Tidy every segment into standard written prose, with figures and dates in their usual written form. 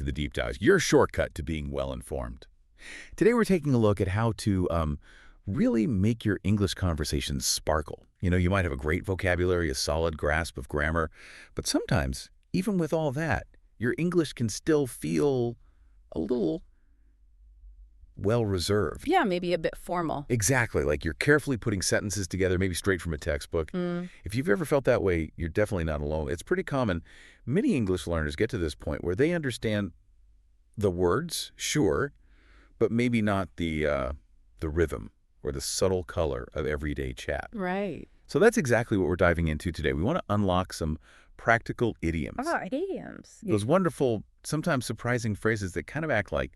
to the deep dives, your shortcut to being well-informed. Today we're taking a look at how to really make your English conversations sparkle. You might have a great vocabulary, a solid grasp of grammar, but sometimes, even with all that, your English can still feel a little well-reserved. Yeah, maybe a bit formal. Exactly, like you're carefully putting sentences together, maybe straight from a textbook. If you've ever felt that way, you're definitely not alone. It's pretty common. Many English learners get to this point where they understand the words, sure, but maybe not the rhythm or the subtle color of everyday chat. Right. So that's exactly what we're diving into today. We want to unlock some practical idioms. Oh, idioms. Those wonderful, sometimes surprising phrases that kind of act like,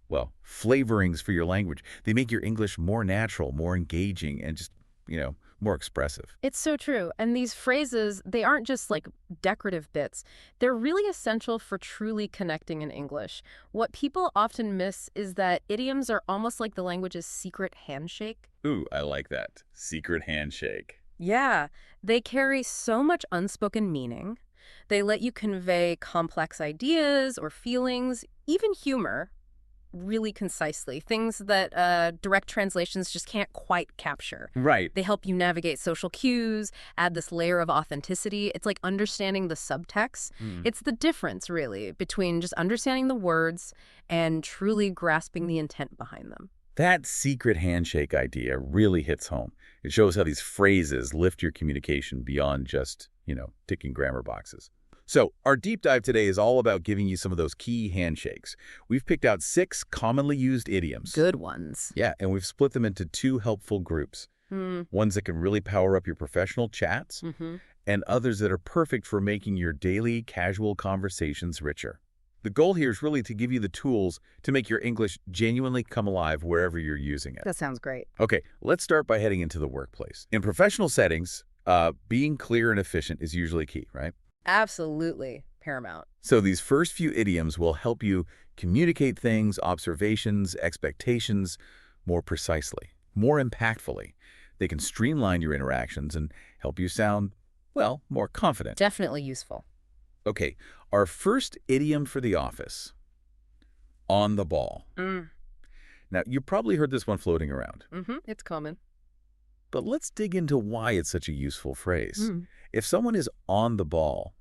well, flavorings for your language. They make your English more natural, more engaging, and just, more expressive. It's so true. And these phrases, they aren't just like decorative bits. They're really essential for truly connecting in English. What people often miss is that idioms are almost like the language's secret handshake. Ooh, I like that. Secret handshake. Yeah, they carry so much unspoken meaning. They let you convey complex ideas or feelings, even humor, really concisely, things that direct translations just can't quite capture. Right. They help you navigate social cues, add this layer of authenticity. It's like understanding the subtext. It's the difference, really, between just understanding the words and truly grasping the intent behind them. That secret handshake idea really hits home. It shows how these phrases lift your communication beyond just, ticking grammar boxes. So our deep dive today is all about giving you some of those key handshakes. We've picked out 6 commonly used idioms. Good ones. Yeah, and we've split them into 2 helpful groups. Ones that can really power up your professional chats, and others that are perfect for making your daily casual conversations richer. The goal here is really to give you the tools to make your English genuinely come alive wherever you're using it. That sounds great. Okay, let's start by heading into the workplace. In professional settings, being clear and efficient is usually key, right? Absolutely paramount. So these first few idioms will help you communicate things, observations, expectations more precisely, more impactfully. They can streamline your interactions and help you sound, well, more confident. Definitely useful. Okay, our first idiom for the office, on the ball. Now, you probably heard this one floating around. It's common. But let's dig into why it's such a useful phrase. If someone is on the ball,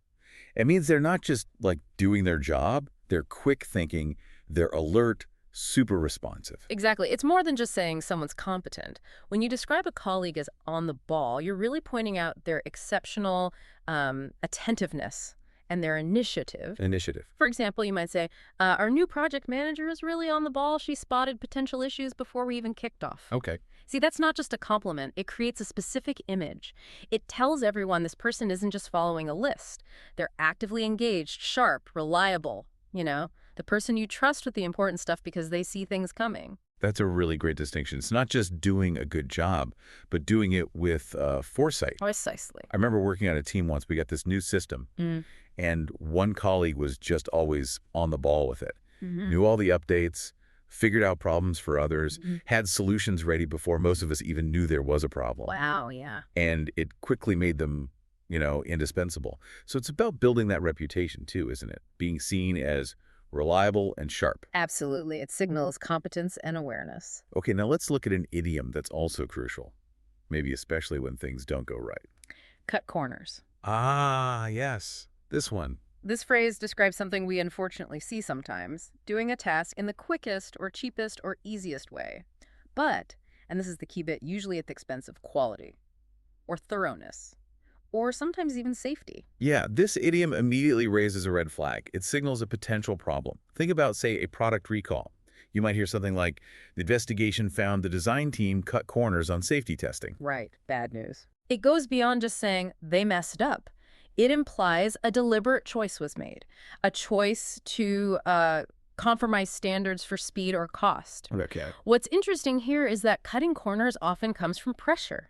it means they're not just like doing their job, they're quick thinking, they're alert, super responsive. Exactly. It's more than just saying someone's competent. When you describe a colleague as on the ball, you're really pointing out their exceptional attentiveness and their initiative. For example, you might say, our new project manager is really on the ball. She spotted potential issues before we even kicked off. Okay. See, that's not just a compliment. It creates a specific image. It tells everyone this person isn't just following a list. They're actively engaged, sharp, reliable, the person you trust with the important stuff because they see things coming. That's a really great distinction. It's not just doing a good job, but doing it with foresight. Precisely. I remember working on a team once. We got this new system, and one colleague was just always on the ball with it. Knew all the updates, figured out problems for others, had solutions ready before most of us even knew there was a problem. Wow, yeah. And it quickly made them, indispensable. So it's about building that reputation too, isn't it? Being seen as reliable and sharp. Absolutely. It signals competence and awareness. Okay, now let's look at an idiom that's also crucial, maybe especially when things don't go right. Cut corners. Ah, yes. This one. This phrase describes something we unfortunately see sometimes, doing a task in the quickest or cheapest or easiest way. But, and this is the key bit, usually at the expense of quality or thoroughness, or sometimes even safety. Yeah, this idiom immediately raises a red flag. It signals a potential problem. Think about, say, a product recall. You might hear something like, the investigation found the design team cut corners on safety testing. Right, bad news. It goes beyond just saying they messed up. It implies a deliberate choice was made, a choice to compromise standards for speed or cost. Okay. What's interesting here is that cutting corners often comes from pressure,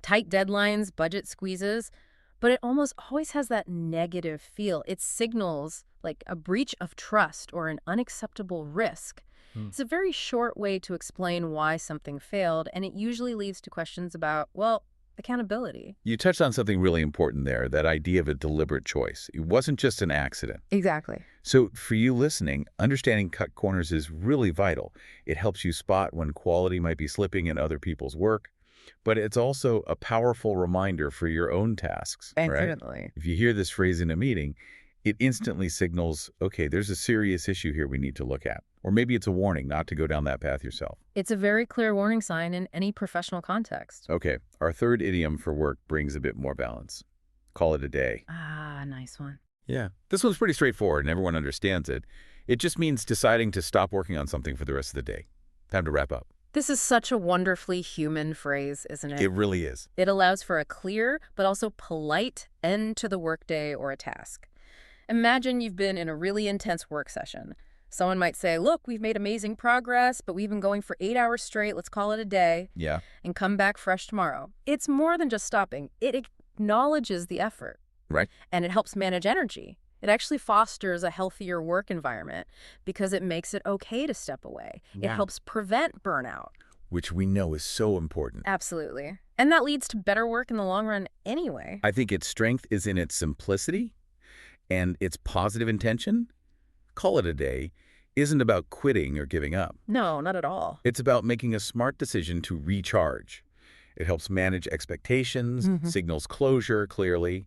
tight deadlines, budget squeezes, but it almost always has that negative feel. It signals like a breach of trust or an unacceptable risk. It's a very short way to explain why something failed, and it usually leads to questions about, well, accountability. You touched on something really important there, that idea of a deliberate choice. It wasn't just an accident. Exactly. So for you listening, understanding cut corners is really vital. It helps you spot when quality might be slipping in other people's work, but it's also a powerful reminder for your own tasks, right? Definitely. If you hear this phrase in a meeting, it instantly signals, okay, there's a serious issue here we need to look at. Or maybe it's a warning not to go down that path yourself. It's a very clear warning sign in any professional context. Okay, our third idiom for work brings a bit more balance. Call it a day. Ah, nice one. Yeah, this one's pretty straightforward and everyone understands it. It just means deciding to stop working on something for the rest of the day. Time to wrap up. This is such a wonderfully human phrase, isn't it? It really is. It allows for a clear but also polite end to the workday or a task. Imagine you've been in a really intense work session. Someone might say, look, we've made amazing progress, but we've been going for 8 hours straight. Let's call it a day. Yeah. And come back fresh tomorrow. It's more than just stopping. It acknowledges the effort. Right. And it helps manage energy. It actually fosters a healthier work environment because it makes it okay to step away. Yeah. It helps prevent burnout. Which we know is so important. Absolutely. And that leads to better work in the long run anyway. I think its strength is in its simplicity and its positive intention. Call it a day isn't about quitting or giving up. No, not at all. It's about making a smart decision to recharge. It helps manage expectations, signals closure clearly,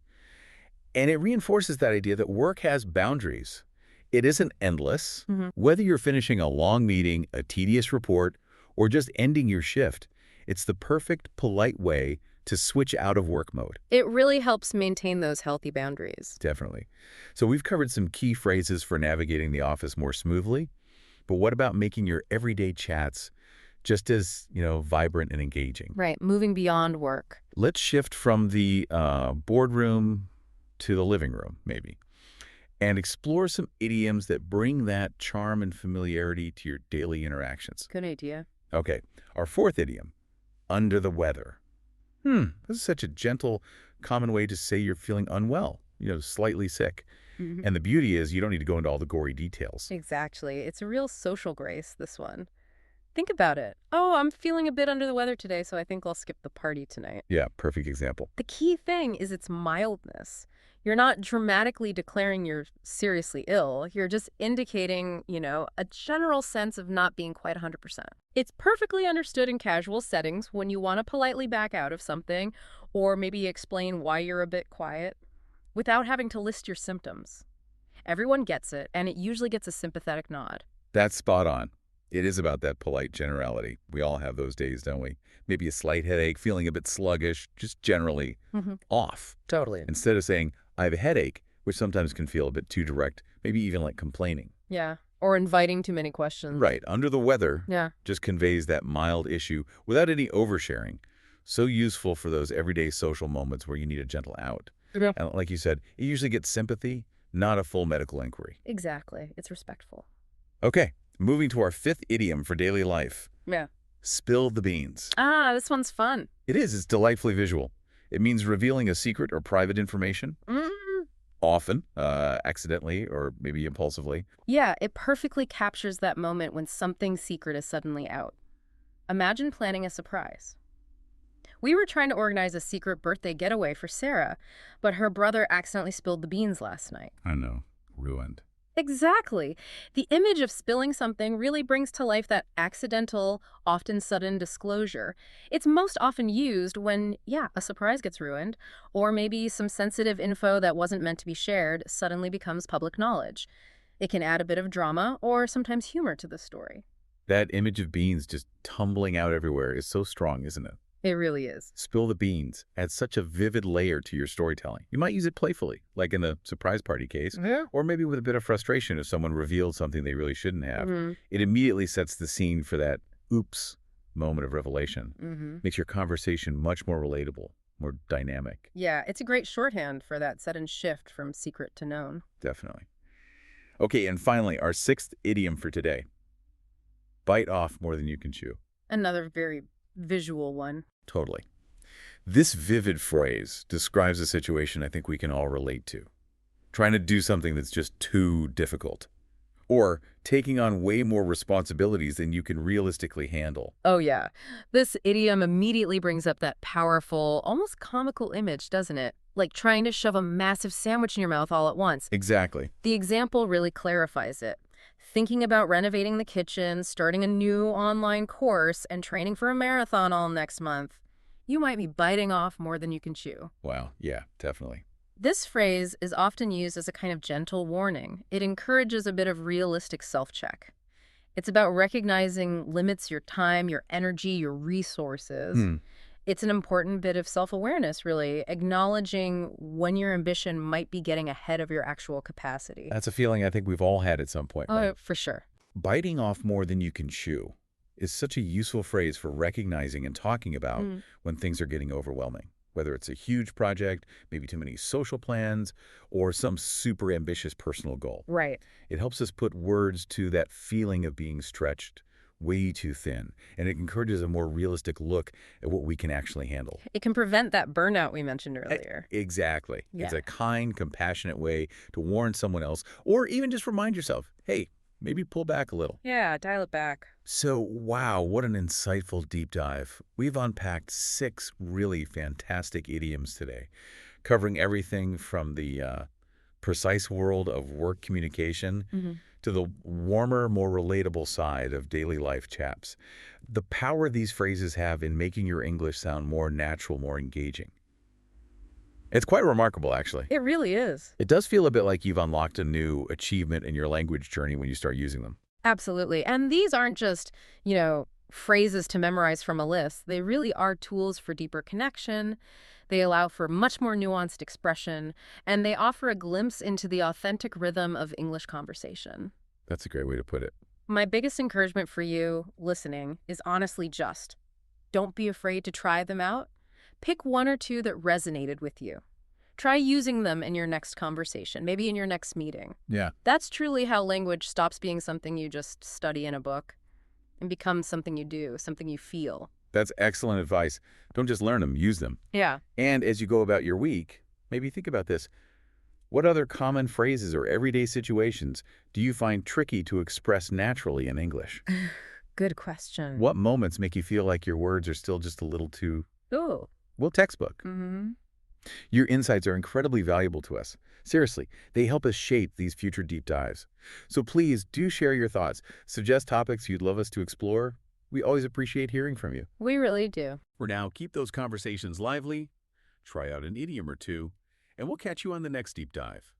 and it reinforces that idea that work has boundaries. It isn't endless. Whether you're finishing a long meeting, a tedious report, or just ending your shift, it's the perfect, polite way to switch out of work mode. It really helps maintain those healthy boundaries. Definitely. So we've covered some key phrases for navigating the office more smoothly, but what about making your everyday chats just as, vibrant and engaging? Right, moving beyond work. Let's shift from the boardroom to the living room, maybe, and explore some idioms that bring that charm and familiarity to your daily interactions. Good idea. Okay, our fourth idiom, under the weather. This is such a gentle, common way to say you're feeling unwell, slightly sick. And the beauty is you don't need to go into all the gory details. Exactly. It's a real social grace, this one. Think about it. Oh, I'm feeling a bit under the weather today, so I think I'll skip the party tonight. Yeah, perfect example. The key thing is its mildness. You're not dramatically declaring you're seriously ill. You're just indicating, a general sense of not being quite 100%. It's perfectly understood in casual settings when you want to politely back out of something or maybe explain why you're a bit quiet without having to list your symptoms. Everyone gets it, and it usually gets a sympathetic nod. That's spot on. It is about that polite generality. We all have those days, don't we? Maybe a slight headache, feeling a bit sluggish, just generally off. Totally. Instead of saying, I have a headache, which sometimes can feel a bit too direct, maybe even like complaining. Yeah, or inviting too many questions. Right. Under the weather Yeah. just conveys that mild issue without any oversharing. So useful for those everyday social moments where you need a gentle out. Yeah. And like you said, it usually gets sympathy, not a full medical inquiry. Exactly. It's respectful. Okay, moving to our fifth idiom for daily life. Yeah. Spill the beans. Ah, this one's fun. It is. It's delightfully visual. It means revealing a secret or private information, often accidentally or maybe impulsively. Yeah, it perfectly captures that moment when something secret is suddenly out. Imagine planning a surprise. We were trying to organize a secret birthday getaway for Sarah, but her brother accidentally spilled the beans last night. I know. Ruined. Exactly. The image of spilling something really brings to life that accidental, often sudden disclosure. It's most often used when, a surprise gets ruined, or maybe some sensitive info that wasn't meant to be shared suddenly becomes public knowledge. It can add a bit of drama or sometimes humor to the story. That image of beans just tumbling out everywhere is so strong, isn't it? It really is. Spill the beans adds such a vivid layer to your storytelling. You might use it playfully, like in the surprise party case, or maybe with a bit of frustration if someone revealed something they really shouldn't have. It immediately sets the scene for that oops moment of revelation. Makes your conversation much more relatable, more dynamic. Yeah, it's a great shorthand for that sudden shift from secret to known. Definitely. Okay, and finally, our sixth idiom for today. Bite off more than you can chew. Another very visual one. Totally. This vivid phrase describes a situation I think we can all relate to. Trying to do something that's just too difficult. Or taking on way more responsibilities than you can realistically handle. Oh, yeah. This idiom immediately brings up that powerful, almost comical image, doesn't it? Like trying to shove a massive sandwich in your mouth all at once. Exactly. The example really clarifies it. Thinking about renovating the kitchen, starting a new online course, and training for a marathon all next month. You might be biting off more than you can chew. Wow, yeah, definitely. This phrase is often used as a kind of gentle warning. It encourages a bit of realistic self-check. It's about recognizing limits your time, your energy, your resources. It's an important bit of self-awareness, really, acknowledging when your ambition might be getting ahead of your actual capacity. That's a feeling I think we've all had at some point, right? Oh, for sure. Biting off more than you can chew is such a useful phrase for recognizing and talking about when things are getting overwhelming. Whether it's a huge project, maybe too many social plans, or some super ambitious personal goal. Right. It helps us put words to that feeling of being stretched way too thin, and it encourages a more realistic look at what we can actually handle. It can prevent that burnout we mentioned earlier. Exactly. Yeah. It's a kind, compassionate way to warn someone else, or even just remind yourself, hey, maybe pull back a little. Yeah, dial it back. So, wow, what an insightful deep dive. We've unpacked 6 really fantastic idioms today, covering everything from the precise world of work communication to the warmer, more relatable side of daily life chaps. The power these phrases have in making your English sound more natural, more engaging. It's quite remarkable, actually. It really is. It does feel a bit like you've unlocked a new achievement in your language journey when you start using them. Absolutely. And these aren't just, phrases to memorize from a list. They really are tools for deeper connection. They allow for much more nuanced expression, and they offer a glimpse into the authentic rhythm of English conversation. That's a great way to put it. My biggest encouragement for you listening is honestly just, don't be afraid to try them out. Pick 1 or 2 that resonated with you. Try using them in your next conversation, maybe in your next meeting. Yeah. That's truly how language stops being something you just study in a book and becomes something you do, something you feel. That's excellent advice. Don't just learn them, use them. Yeah. And as you go about your week, maybe think about this. What other common phrases or everyday situations do you find tricky to express naturally in English? Good question. What moments make you feel like your words are still just a little too, Ooh. textbook? Mm-hmm. Your insights are incredibly valuable to us. Seriously, they help us shape these future deep dives. So please do share your thoughts. Suggest topics you'd love us to explore. We always appreciate hearing from you. We really do. For now, keep those conversations lively, try out an idiom or two, and we'll catch you on the next deep dive.